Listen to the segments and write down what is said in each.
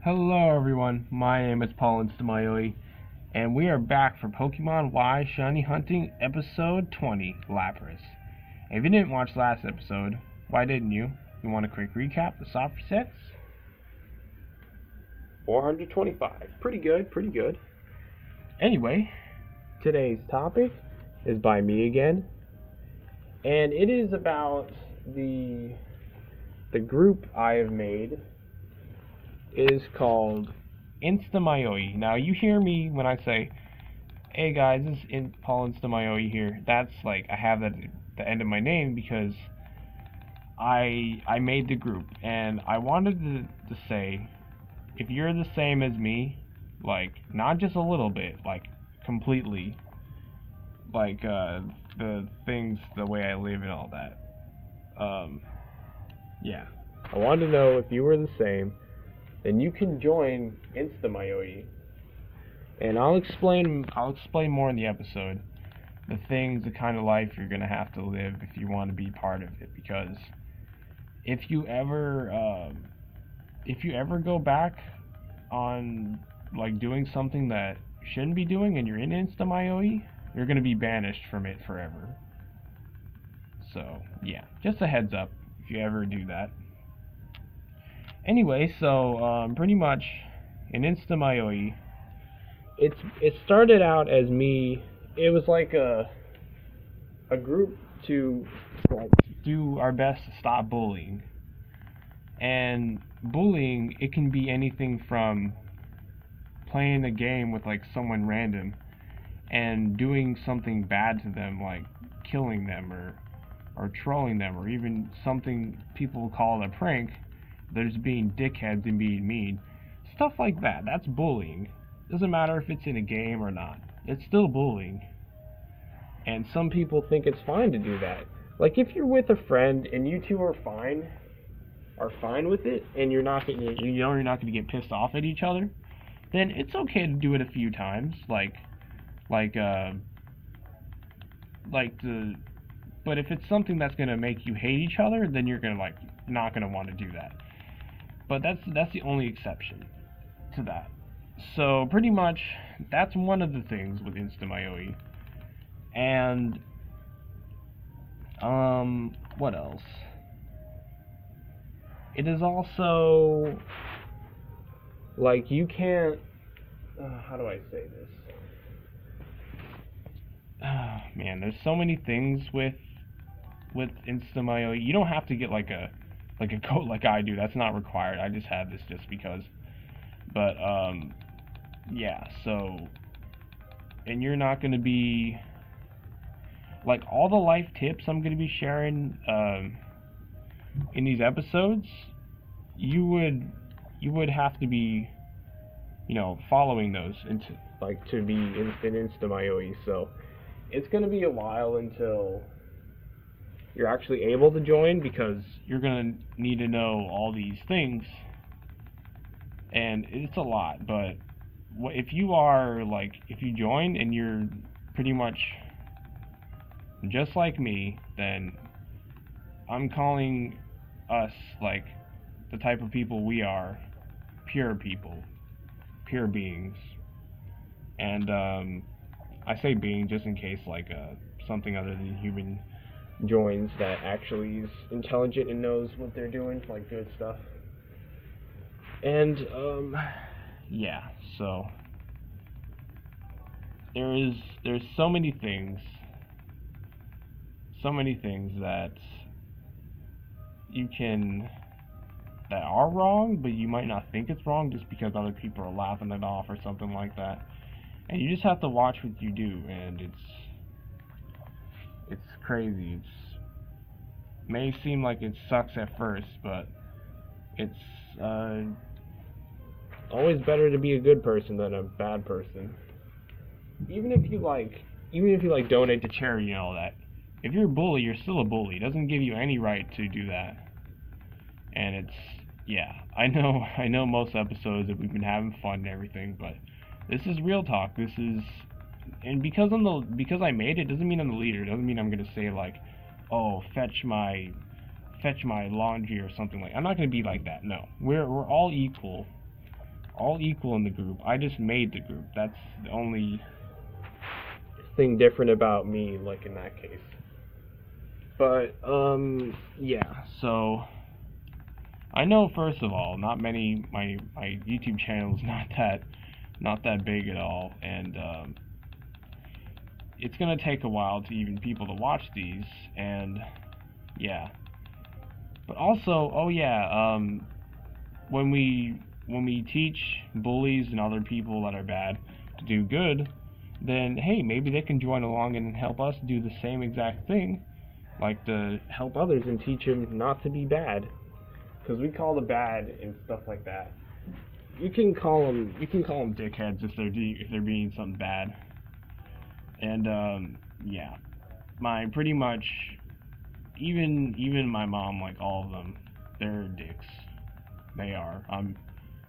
Hello everyone, my name is PauLInstaMyooin, and we are back for Pokemon Y Shiny Hunting Episode 20, Lapras. And if you didn't watch last episode, why didn't you? You want a quick recap? The soft resets? 425. Pretty good. Anyway, today's topic is by me again, and it is about the group I have made. Is called InstaMyooin. Now you hear me when I say, "Hey guys, this is PauLInstaMyooin here." That's like I have that at the end of my name because I made the group and I wanted to say, if you're the same as me, like not just a little bit, like completely, like the things, the way I live and all that. Yeah, I wanted to know if you were the same. Then you can join InstaMyooin, and I'll explain more in the episode the things, the kind of life you're gonna have to live if you want to be part of it. Because if you ever go back on like doing something that you shouldn't be doing, and you're in InstaMyooin, you're gonna be banished from it forever. So yeah, just a heads up if you ever do that. Anyway, so pretty much in InstaMyooin, it started out as me. It was like a group to like do our best to stop bullying. And bullying, it can be anything from playing a game with like someone random and doing something bad to them, like killing them or trolling them, or even something people call a prank. They're just being dickheads and being mean. Stuff like that. That's bullying. Doesn't matter if it's in a game or not. It's still bullying. And some people think it's fine to do that. Like if you're with a friend and you two are fine with it, and you're not gonna get pissed off at each other, then it's okay to do it a few times. But if it's something that's gonna make you hate each other, then you're gonna not gonna want to do that. But that's the only exception to that. So pretty much that's one of the things with InstaMyooin. And what else? It is also like you can't how do I say this? Man, there's so many things with InstaMyooin. You don't have to get like a coat like I do. That's not required. I just have this just because. But yeah. So, and you're not going to be like all the life tips I'm going to be sharing in these episodes. You would have to be, following those to be in InstaMyooin. So it's going to be a while until you're actually able to join, because you're going to need to know all these things, and it's a lot. But if you join and you're pretty much just like me, then I'm calling us like the type of people we are, pure people, pure beings. And I say being just in case something other than human joins that actually is intelligent and knows what they're doing, like good stuff. And yeah, so there's so many things that that are wrong, but you might not think it's wrong just because other people are laughing it off or something like that. And you just have to watch what you do, and it's crazy. It may seem like it sucks at first, but it's always better to be a good person than a bad person. Even if you donate to charity and all that. If you're a bully, you're still a bully. It doesn't give you any right to do that. And I know most episodes that we've been having fun and everything, but this is real talk. And because I made it, doesn't mean I'm the leader. It doesn't mean I'm gonna say like, oh, fetch my laundry or something like. I'm not gonna be like that. No, we're all equal. all equal in the group. I just made the group. That's the only thing different about me, like in that case. But yeah. So I know, first of all, not many. My YouTube channel is not that big at all, and it's gonna take a while to even people to watch these, and yeah. But also, oh yeah, when we teach bullies and other people that are bad to do good, then hey, maybe they can join along and help us do the same exact thing, like to help others and teach them not to be bad, because we call the bad and stuff like that. You can call them dickheads if they're being something bad, and yeah, my pretty much even my mom, like all of them, they're dicks. They are.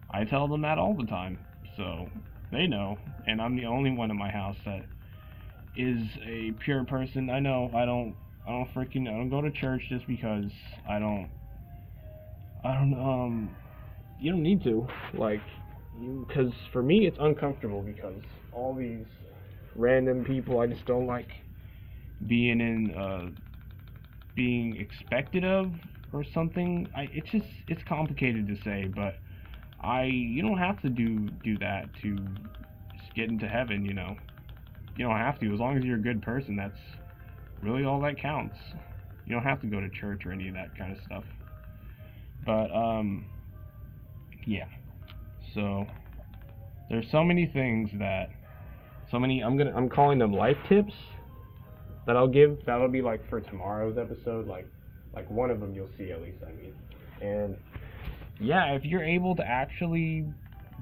I tell them that all the time, so they know. And I'm the only one in my house that is a pure person. I know. I don't go to church just because I don't. You don't need to, like, because for me it's uncomfortable because all these random people I just don't like being being expected of or something. It's complicated to say, but you don't have to do that to just get into heaven, you know. You don't have to. As long as you're a good person, that's really all that counts. You don't have to go to church or any of that kind of stuff. But yeah. So there's so many things I'm calling them life tips that I'll give. That'll be like for tomorrow's episode, like one of them you'll see at least, I mean. And yeah, if you're able to actually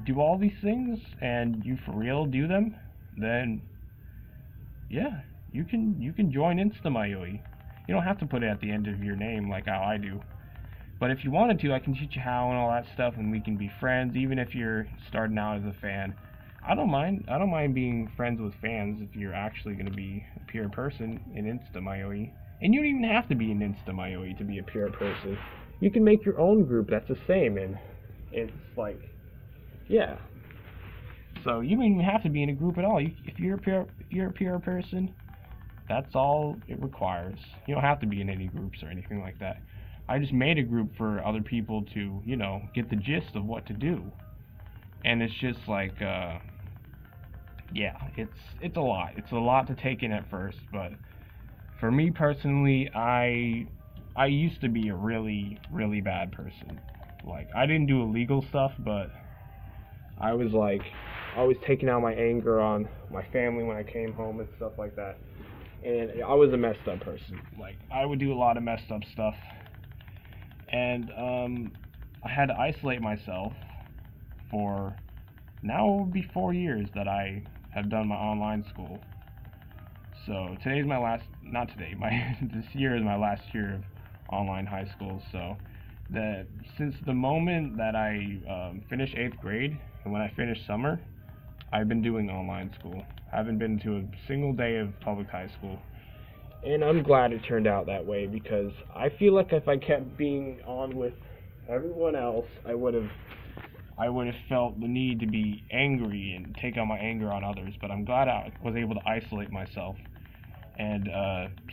do all these things and you for real do them, then yeah, you can join InstaMyooin. You don't have to put it at the end of your name like how I do. But if you wanted to, I can teach you how and all that stuff, and we can be friends, even if you're starting out as a fan. I don't mind being friends with fans if you're actually going to be a pure person in InstaMyooin. And you don't even have to be in InstaMyooin to be a pure person. You can make your own group that's the same, and it's like, yeah. So you don't even have to be in a group at all. If you're a pure person, that's all it requires. You don't have to be in any groups or anything like that. I just made a group for other people to, you know, get the gist of what to do. And it's just like, yeah, it's a lot. It's a lot to take in at first, but for me personally, I used to be a really, really bad person. Like, I didn't do illegal stuff, but I was like, always taking out my anger on my family when I came home and stuff like that. And I was a messed up person. Like, I would do a lot of messed up stuff. And I had to isolate myself for, now it will be 4 years that I have done my online school. So today's my last, not today, this year is my last year of online high school. So since the moment that I finished 8th grade and when I finished summer, I've been doing online school. I haven't been to a single day of public high school. And I'm glad it turned out that way, because I feel like if I kept being on with everyone else, I would have felt the need to be angry and take out my anger on others. But I'm glad I was able to isolate myself and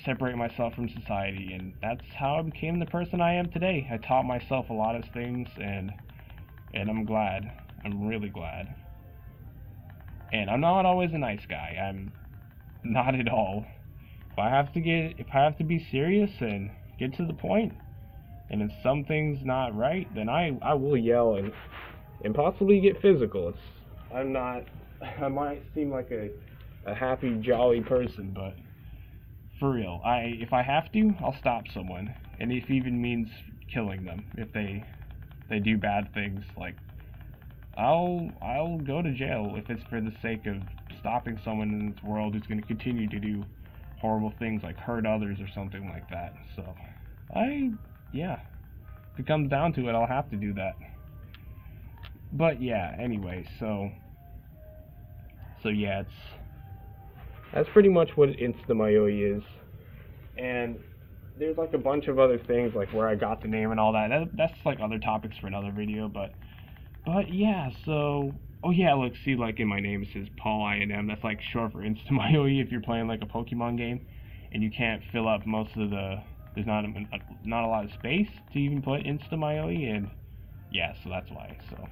separate myself from society, and that's how I became the person I am today. I taught myself a lot of things, and I'm glad. I'm really glad. And I'm not always a nice guy. I'm not at all. If I have to be serious and get to the point, and if something's not right, then I will yell and possibly get physical. I might seem like a happy, jolly person, but for real, if I have to, I'll stop someone, and if it even means killing them, if they do bad things, like I'll go to jail if it's for the sake of stopping someone in this world who's going to continue to do horrible things like hurt others or something like that. So yeah, if it comes down to it, I'll have to do that. But yeah, anyway, so yeah, that's pretty much what InstaMyooin is. And there's like a bunch of other things, like where I got the name and all that. That's like other topics for another video, but But yeah, so oh yeah, look, see, like in my name it says PauLInstaMyooin. That's like short for InstaMyooin if you're playing like a Pokemon game, and you can't fill up most of there's not a lot of space to even put InstaMyooin, and yeah, so that's why. So,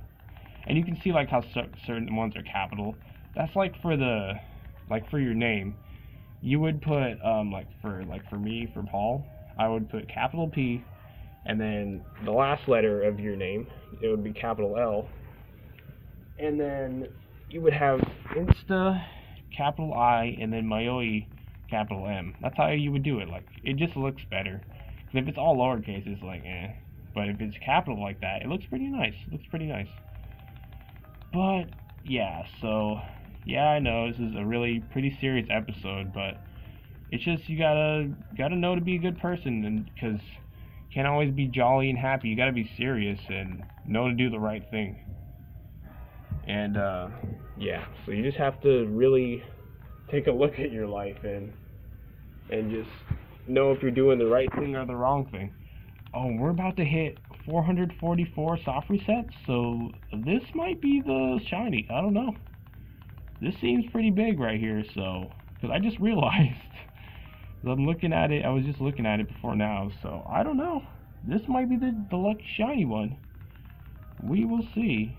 and you can see like how certain ones are capital. That's like for your name. You would put like for me for Paul, I would put capital P, and then the last letter of your name, it would be capital L, and then you would have Insta capital I, and then Myoi capital M. That's how you would do it. Like, it just looks better. 'Cause if it's all lowercase, it's like eh. But if it's capital like that, it looks pretty nice. It looks pretty nice. But yeah, so yeah, I know this is a really pretty serious episode, but it's just you gotta know to be a good person, and because you can't always be jolly and happy. You gotta be serious and know to do the right thing. And yeah, so you just have to really take a look at your life and just know if you're doing the right thing or the wrong thing. Oh, we're about to hit 444 soft resets, so this might be the shiny. I don't know. This seems pretty big right here, so because I just realized I'm looking at it. I was just looking at it before now, so I don't know. This might be the lucky shiny one. We will see.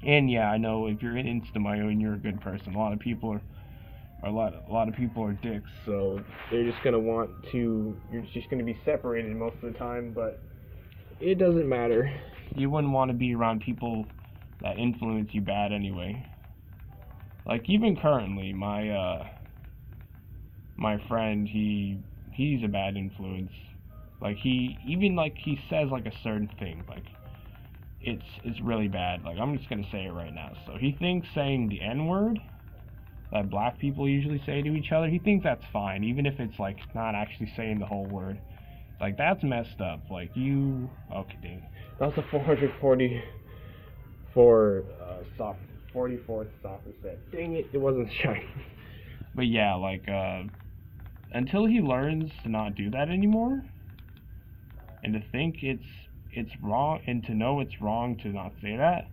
And yeah, I know if you're in InstaMyooin, you're a good person. A lot of people a lot of people are dicks, so they're just gonna want to. You're just gonna be separated most of the time, but it doesn't matter. You wouldn't want to be around people that influence you bad anyway. Like even currently, my friend, he's a bad influence. Like he says like a certain thing, like it's really bad. Like I'm just gonna say it right now. So he thinks saying the N word that black people usually say to each other, he thinks that's fine, even if it's like not actually saying the whole word. Like that's messed up. Like you okay, dang. That was a 444 44th soccer set. Dang it, it wasn't shiny. But yeah, like until he learns to not do that anymore, and to think it's wrong, and to know it's wrong to not say that,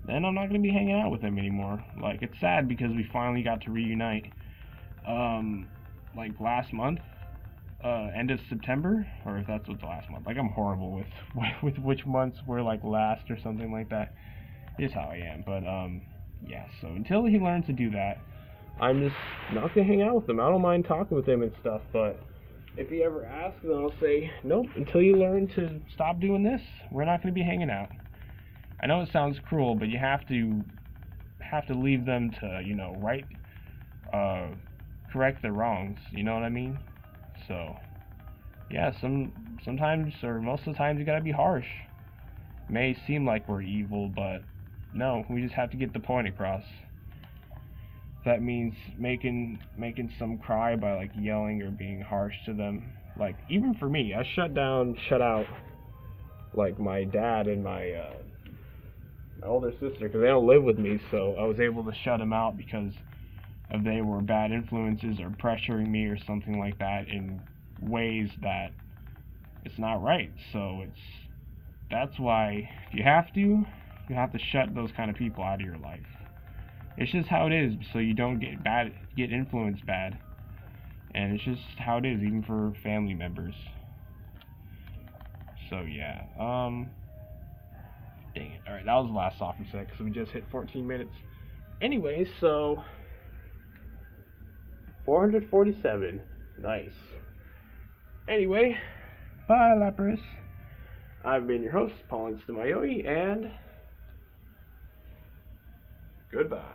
then I'm not gonna be hanging out with him anymore. Like it's sad because we finally got to reunite. Like last month, end of September, or if that's what's last month. Like I'm horrible with with which months were like last or something like that. It's how I am. But yeah. So until he learns to do that, I'm just not gonna hang out with him. I don't mind talking with him and stuff, but if he ever asks, then I'll say nope. Until you learn to stop doing this, we're not gonna be hanging out. I know it sounds cruel, but you have to leave them to correct their wrongs. You know what I mean? So yeah, sometimes or most of the times you gotta be harsh. It may seem like we're evil, but no, we just have to get the point across. That means making some cry by like yelling or being harsh to them. Like even for me, I shut out like my dad and my older sister because they don't live with me, so I was able to shut them out because if they were bad influences or pressuring me or something like that in ways that it's not right. So that's why if you have to shut those kind of people out of your life. It's just how it is, so you don't get influenced bad. And it's just how it is, even for family members. So yeah, dang it. Alright, that was the last soft reset because we just hit 14 minutes. Anyways, so 447. Nice. Anyway, bye Lapras. I've been your host, PauLInstaMyooin, and goodbye.